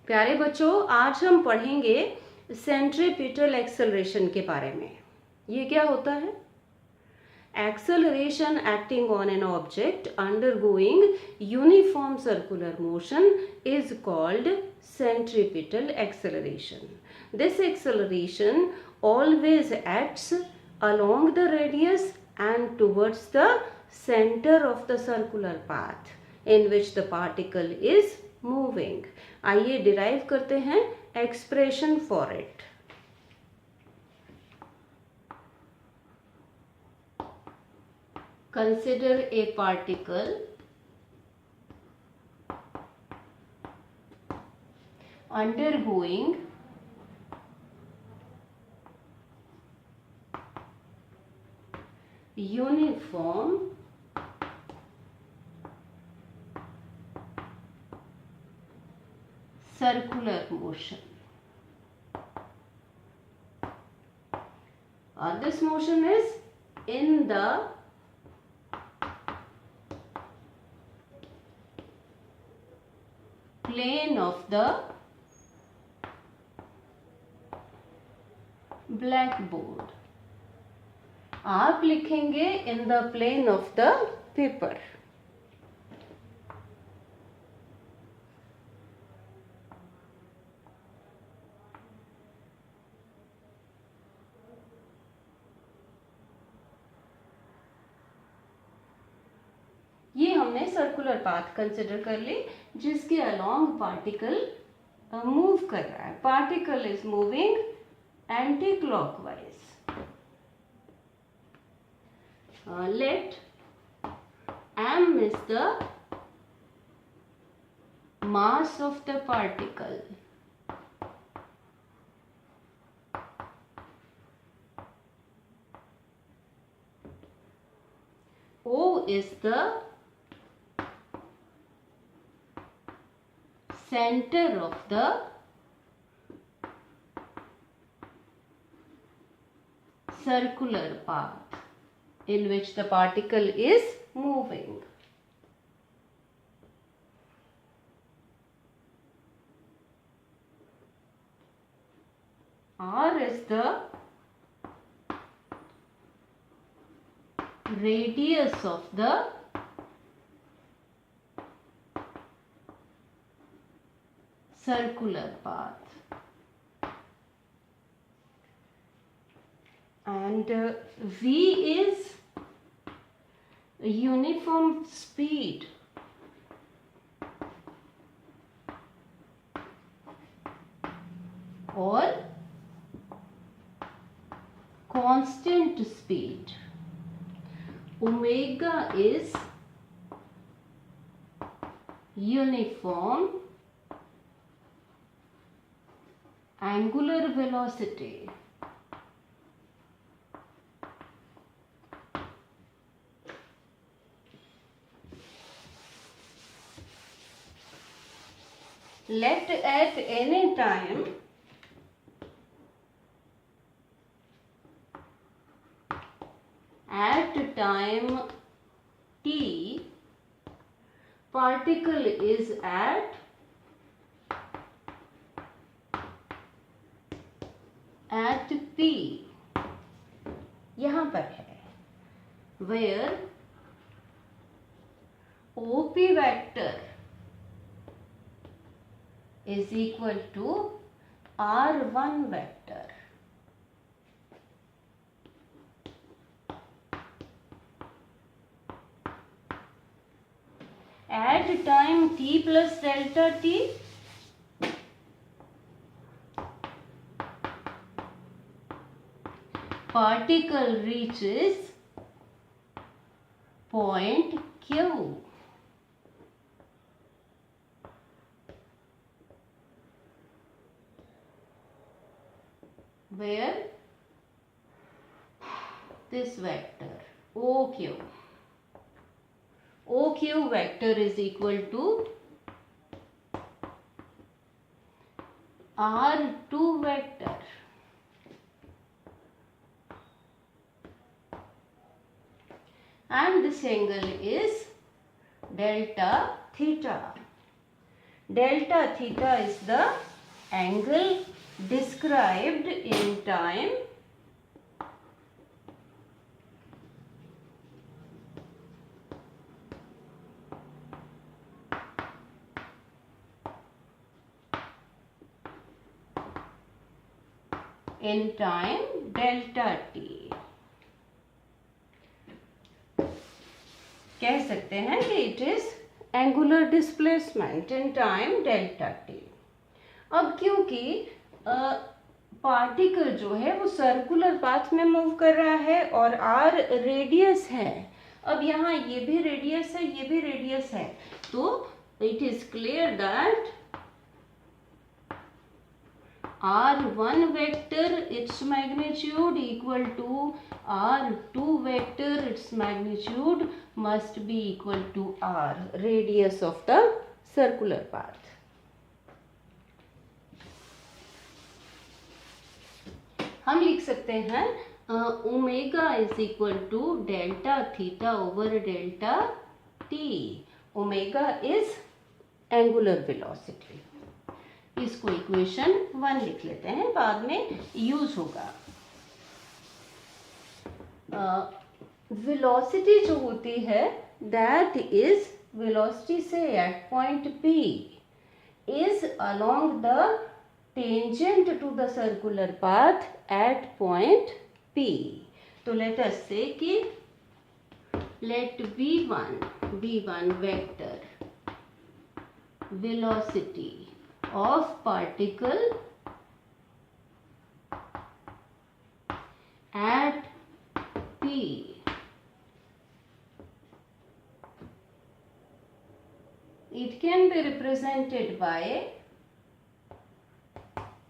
प्यारे बच्चों, आज हम पढ़ेंगे सेंट्रीपिटल एक्सेलरेशन के बारे में। ये क्या होता है? Acceleration acting on an object undergoing uniform circular motion is called centripetal acceleration. This acceleration always acts along the radius and towards the center of the circular path in which the particle is moving. आइए derive करते हैं expression for it. Consider a particle undergoing uniform circular motion. This motion is in the plane of the blackboard. आप लिखेंगे in the plane of the paper. ये हमने circular path consider कर ली जिसके along particle move कर रहा है. Particle is moving anti clockwise. Let m is the mass of the particle. O is the center of the circular path in which the particle is moving. R is the radius of the circular path, and V is uniform speed or constant speed. Omega is uniform angular velocity. Let at any time t particle is at p, यहाँ पर है, where OP vector is equal to R1 vector. At time t plus delta t, particle reaches point Q. Where this vector OQ vector is equal to R2 vector. And this angle is delta theta. Delta theta is the angle described in time delta t. कह सकते हैं कि it is angular displacement in time delta T. अब क्योंकि particle जो है वो circular path में मूव कर रहा है और आर रेडियस है, अब यहाँ ये भी रेडियस है, ये भी रेडियस है, तो it is clear that r1 vector its magnitude equal to r2 vector its magnitude must be equal to r, radius of the circular path. हम लिख सकते हैं omega is equal to delta theta over delta T. Omega is angular velocity. इसको equation 1 लिख लेते हैं, बाद में यूज होगा. वेलोसिटी जो होती है दैट इज वेलोसिटी से at point P is along the tangent to the circular path at point P. तो लेट अस से कि let V1 vector velocity of particle at P it can be represented by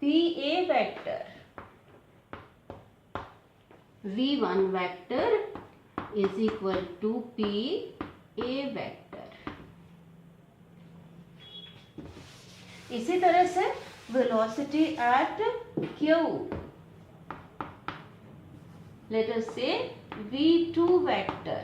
PA vector. V1 vector is equal to PA vector. इसी तरह से velocity at Q, late us से V2 vector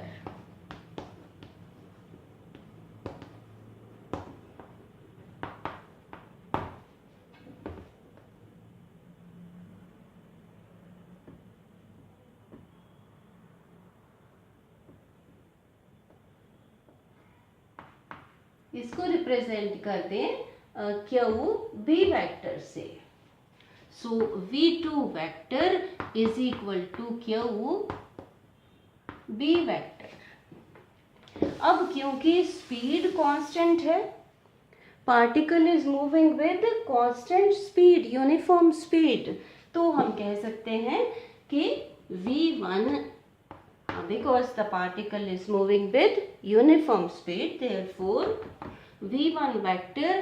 इसको represent कर दें Q B vector say. So V2 vector is equal to Q B vector. अब क्योंकि speed constant है, particle is moving with constant speed, uniform speed, तो हम कह सकते हैं कि V1 because the particle is moving with uniform speed, therefore V1 vector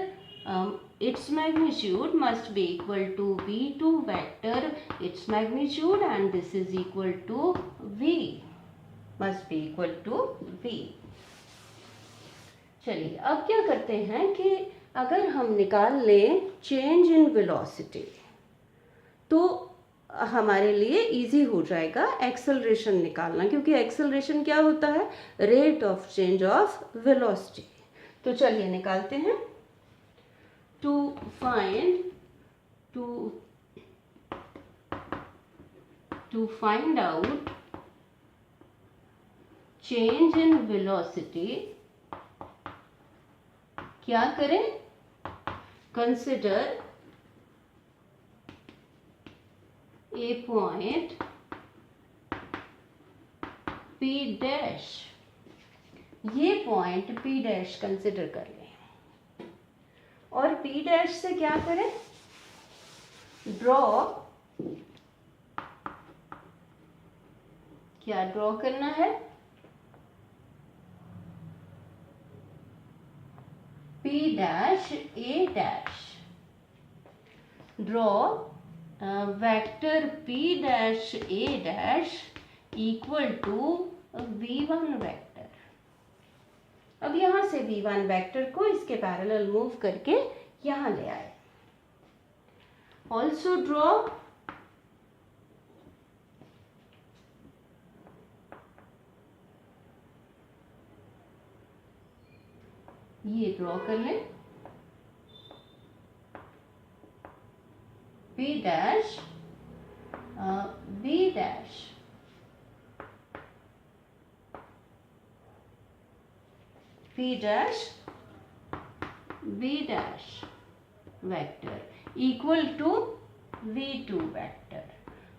its magnitude must be equal to V2 vector its magnitude, and this is equal to V, must be equal to V. चलिए अब क्या करते हैं कि अगर हम निकाल लें चेंज इन वेलोसिटी तो हमारे लिए इजी हो जाएगा एक्सेलरेशन निकालना, क्योंकि एक्सेलरेशन क्या होता है, rate of change of velocity. तो चलिए निकालते हैं. To find out change in velocity क्या करें, consider a point P dash. ये पॉइंट P dash कंसिडर कर लें और P dash से क्या करें, ड्रॉ, क्या ड्रॉ करना है, P dash A dash. Draw vector P dash A dash equal to V1 vector. अब यहां से V1 वेक्टर को इसके पैरेलल मूव करके यहां ले आए. ऑल्सो ड्रॉ ये ड्रॉ कर लें dash B dash P dash B dash vector equal to V2 vector.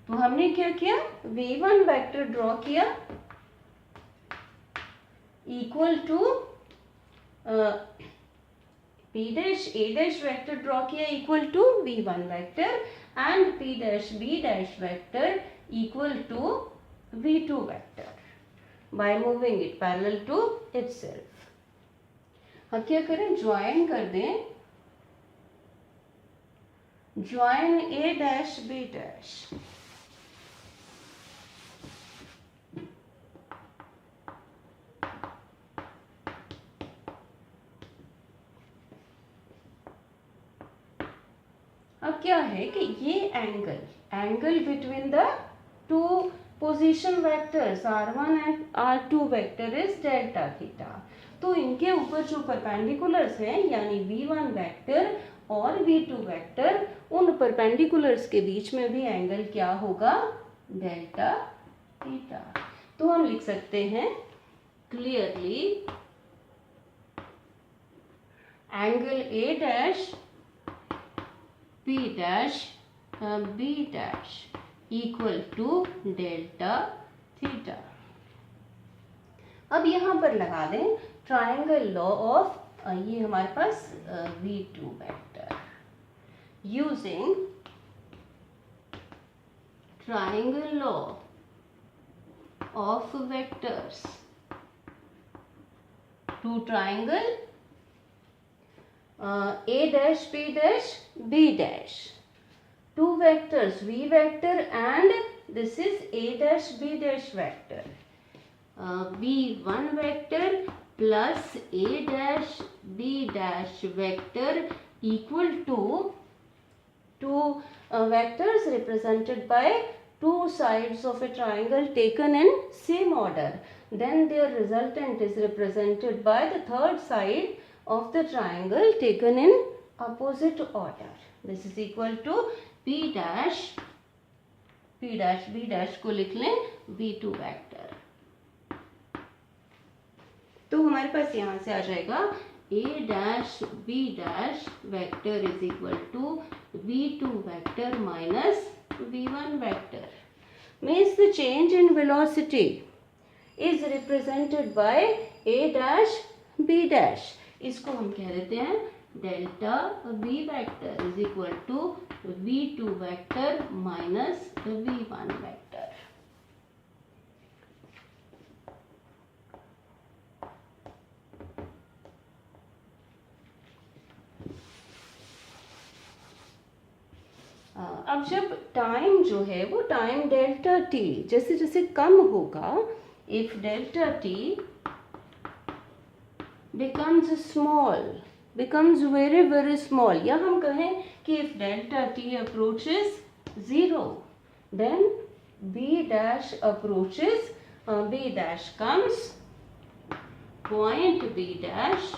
तो हमने क्या किया, V1 वेक्टर ड्रॉ किया equal to P dash A dash vector draw किया equal to V1 vector and P dash B dash vector equal to V2 vector by moving it parallel to itself. अब क्या करें, join कर दें, join A dash B dash अब क्या है कि ये angle between the two position vectors r1 and r2 vector is delta theta. तो इनके ऊपर जो परपेंडिकुलर्स हैं यानी v1 वेक्टर और v2 वेक्टर, उन परपेंडिकुलर्स के बीच में भी एंगल क्या होगा, डेल्टा थीटा। तो हम लिख सकते हैं clearly angle A dash P dash B dash equal to delta theta. अब यहाँ पर लगा दें ट्राइंगल लॉ ऑफ, ये हमारे पास V2 vector, using triangle law of vectors to triangle A dash P dash B dash, two vectors V vector and this is A dash B dash vector, B1 vector plus A dash B dash vector equal to two vectors represented by two sides of a triangle taken in same order, then their resultant is represented by the third side of the triangle taken in opposite order. This is equal to P dash B dash को लिख लें V2 vector. तो हमारे पास यहाँ से आ जाएगा A dash B dash vector is equal to V2 vector minus V1 vector. Means the change in velocity is represented by A dash B dash। इसको हम कह देते हैं delta V vector is equal to V2 vector minus V1 vector. अब जब time जो है वो टाइम डेल्टा t जैसे जैसे कम होगा, if delta t becomes very small, या हम कहें कि if delta t approaches 0 then B dash approaches, B dash comes, point B dash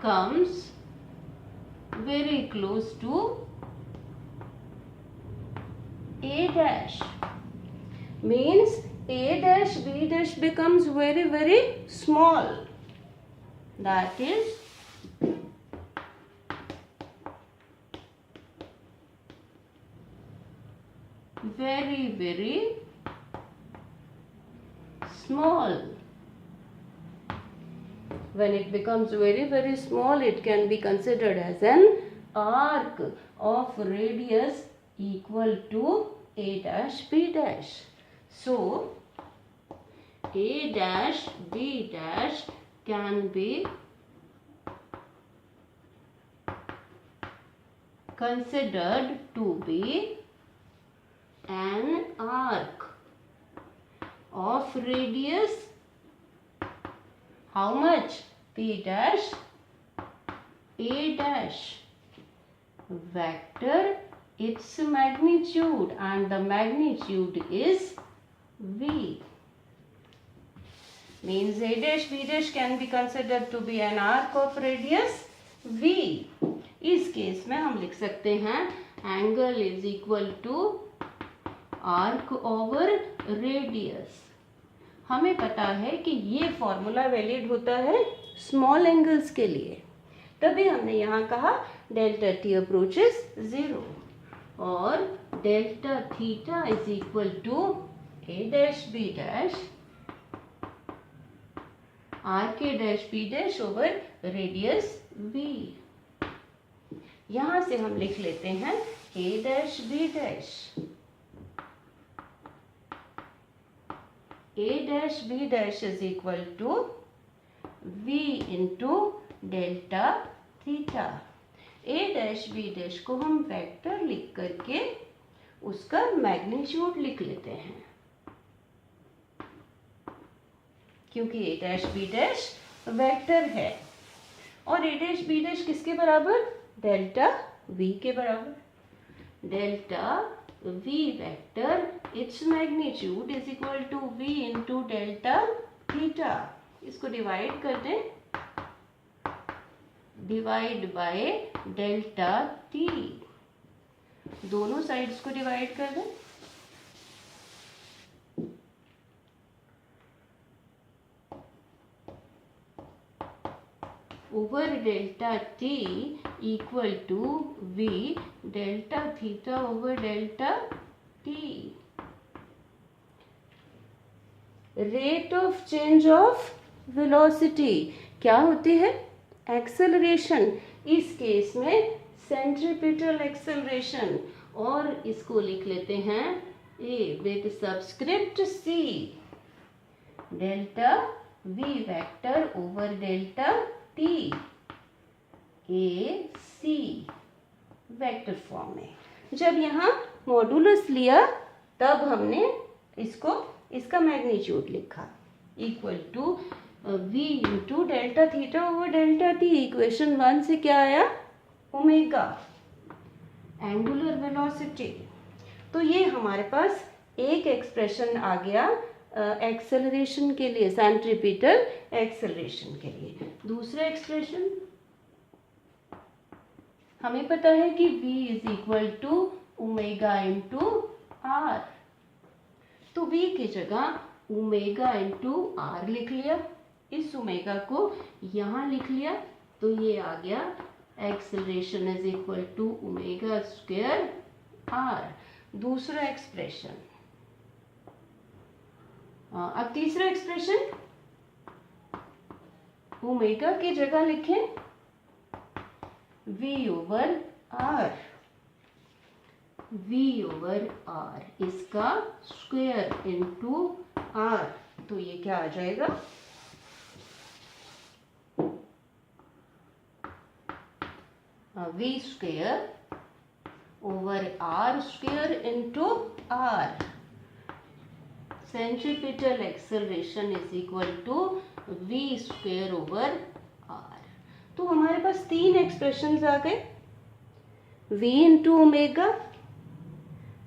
comes very close to A dash, means A dash B dash becomes very small, that is very small. When it becomes very small, it can be considered as an arc of radius equal to A dash B dash. So A dash B dash can be considered to be an arc of radius, how much? P dash A dash vector, its magnitude, and the magnitude is V. Means A dash B dash can be considered to be an arc of radius V. इस case में हम लिख सकते हैं angle is equal to arc over radius. हमें पता है कि ये फॉर्मूला वैलिड होता है स्मॉल एंगल्स के लिए, तभी हमने यहाँ कहा डेल्टा टी अप्रोचेस 0 और delta theta is equal to A dash B dash R के dash B dash over radius B. यहां से हम लिख लेते हैं A dash B dash, A dash B dash is equal to v into delta theta. A dash B dash को हम vector लिख करके उसका मैग्नीट्यूड लिख लेते हैं, क्योंकि ए डैश बी डैश वेक्टर है और ए डैश बी डैश किसके बराबर, डेल्टा v के बराबर। Delta v vector its magnitude is equal to v into delta theta. इसको डिवाइड कर दें, डिवाइड बाय डेल्टा t, दोनों साइड्स को डिवाइड कर दें। Over delta t equal to v delta theta over delta t। Rate of change of velocity क्या होती है, एक्सेलरेशन, इस केस में सेंट्रीपिटल एक्सेलरेशन, और इसको लिख लेते हैं a with subscript c, delta v vector over delta t, a c vector form में। जब यहाँ मॉडुलस लिया तब हमने इसको इसका मैग्नीट्यूड लिखा equal to v into delta theta over delta t। Equation 1 से क्या आया, ओमेगा एंगुलर वेलोसिटी। तो ये हमारे पास एक एक्सप्रेशन आ गया एक्सेलरेशन के लिए, सेंट्रीपिटल एक्सेलरेशन के लिए। दूसरा एक्सप्रेशन हमें पता है कि v is equal to omega into r, तो v की जगह ओमेगा इंटू आर लिख लिया, इस ओमेगा को यहाँ लिख लिया, तो ये आ गया acceleration is equal to omega square r. दूसरा एक्सप्रेशन, अब तीसरा एक्सप्रेशन, ओमेगा की जगह लिखें v over r, v over r, इसका स्क्वायर इनटू r, तो ये क्या आ जाएगा, v square over r square into r। Centripetal acceleration is equal to v square over r। तो हमारे पास तीन एक्सप्रेशंस आ गए, v into omega,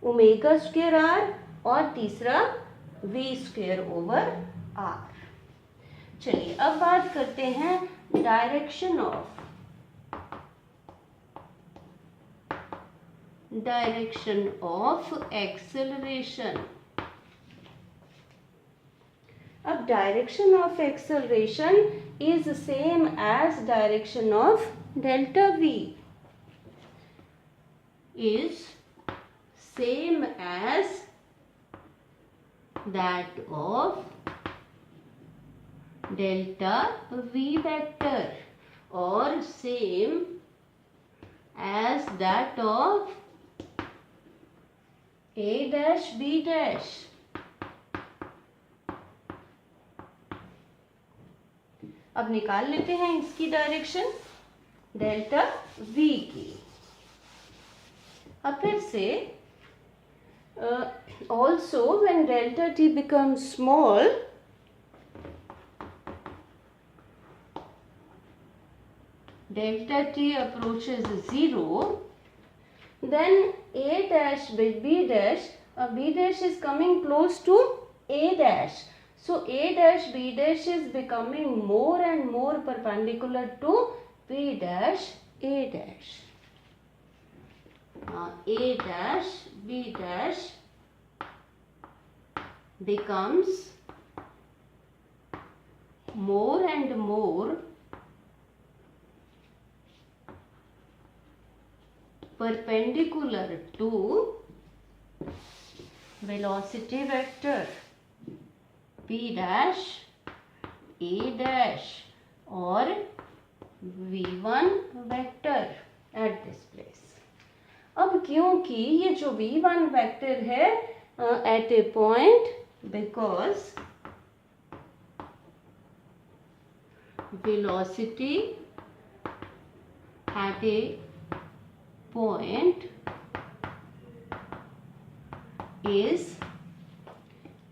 omega square r, और तीसरा v स्क्वायर ओवर r। चलिए अब बात करते हैं डायरेक्शन ऑफ एक्सेलरेशन। अब direction of acceleration is same as direction of delta v, is same as that of delta v vector or same as that of a dash b dash। अब निकाल लेते हैं इसकी डायरेक्शन डेल्टा v की। अब फिर से also when delta t becomes small, delta t approaches 0, then a dash with b dash, b dash is coming close to a dash, so a dash b dash is becoming more and more perpendicular to b dash a dash। A dash B dash becomes more and more perpendicular to velocity vector B dash A dash or V1 vector at this place. अब क्योंकि ये जो V1 vector है at a point, because velocity at a point is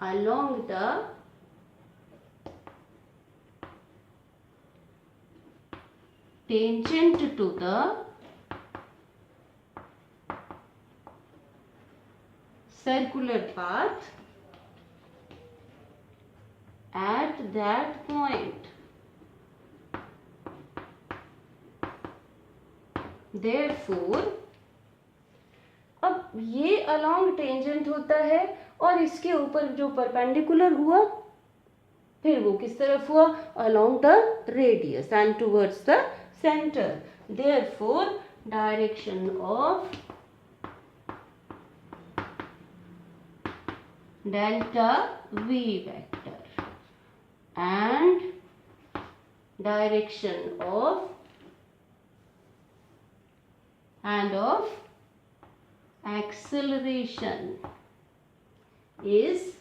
along the tangent to the circular path at that point. Therefore, अब ये along tangent होता है और इसके ऊपर जो perpendicular हुआ फिर वो किस तरफ हुआ, along the radius and towards the center. Therefore, direction of delta V vector and direction of acceleration is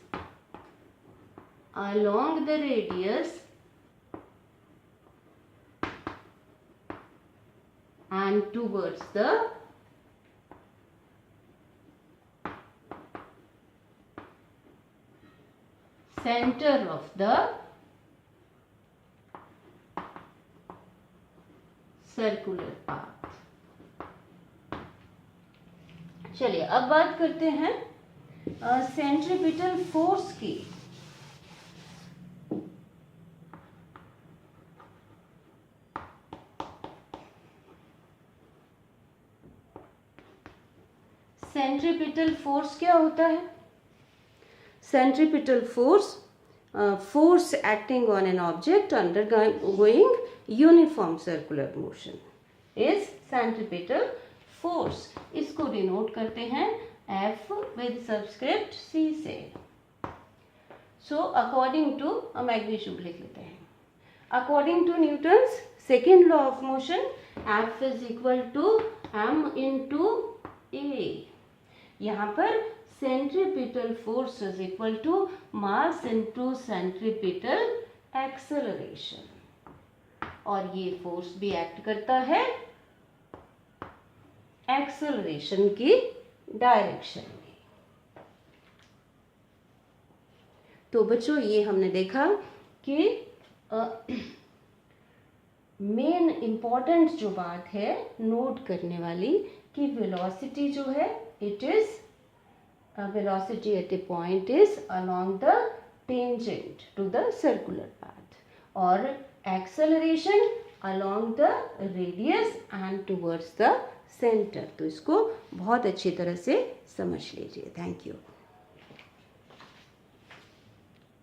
along the radius and towards the center of the circular path. चलिए अब बात करते हैं सेंट्रीपिटल फोर्स की. Centripetal force क्या होता है? Centripetal force, force acting on an object undergoing uniform circular motion is centripetal force. इसको डिनोट करते हैं F with subscript C से. So according to मैग्नीट्यूड लिख लेते हैं. According to Newton's second law of motion, F is equal to m into A. यहाँ पर centripetal force is equal to mass into centripetal acceleration. और ये force भी act करता है एक्सेलरेशन की डायरेक्शन में. तो बच्चों ये हमने देखा कि मेन इम्पॉर्टेंट जो बात है नोट करने वाली कि वेलोसिटी जो है it is velocity at a point is along the tangent to the circular path or acceleration along the radius and towards the center. तो इसको बहुत अच्छी तरह से समझ लीजिए. Thank you.